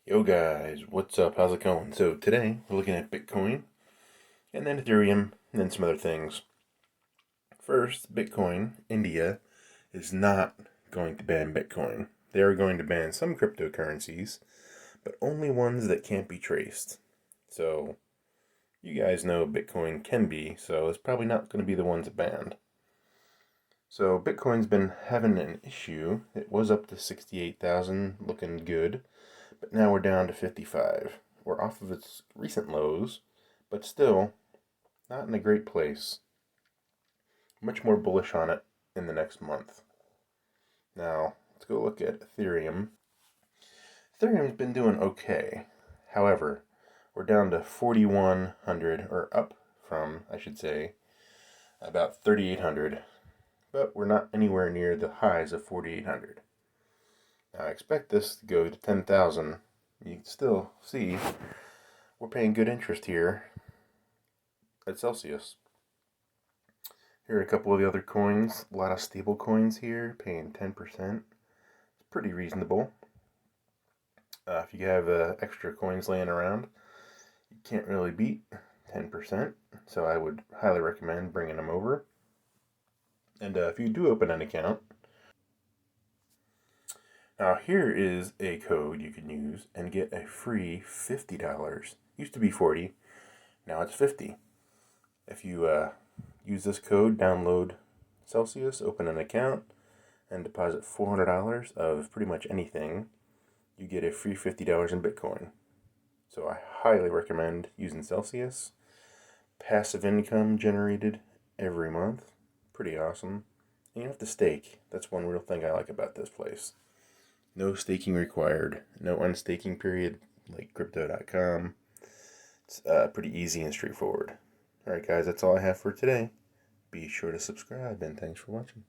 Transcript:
Yo guys, what's up? How's it going? So today we're looking at Bitcoin and then Ethereum and then some other things. First, Bitcoin, India is not going to ban Bitcoin. They are going to ban some cryptocurrencies, but only ones that can't be traced. So you guys know Bitcoin can be, so it's probably not going to be the ones banned. So Bitcoin's been having an issue. It was up to 68,000, looking good. But now we're down to 55. We're off of its recent lows, but still not in a great place. Much more bullish on it in the next month. Now, let's go look at Ethereum. Ethereum's been doing okay. However, we're down to 4,100, or up from, I should say, about 3,800. But we're not anywhere near the highs of 4,800. Now, I expect this to go to 10,000. You can still see we're paying good interest here at Celsius. Here are a couple of the other coins. A lot of stable coins here, paying 10%. It's pretty reasonable. If you have extra coins laying around, you can't really beat 10%. So I would highly recommend bringing them over. And if you do open an account, now here is a code you can use and get a free $50. Used to be 40, now it's 50. If you use this code, download Celsius, open an account, and deposit $400 of pretty much anything, you get a free $50 in Bitcoin. So I highly recommend using Celsius. Passive income generated every month. Pretty awesome. And you don't have to stake. That's one real thing I like about this place. No staking required. No unstaking period like crypto.com. It's pretty easy and straightforward. Alright guys, that's all I have for today. Be sure to subscribe and thanks for watching.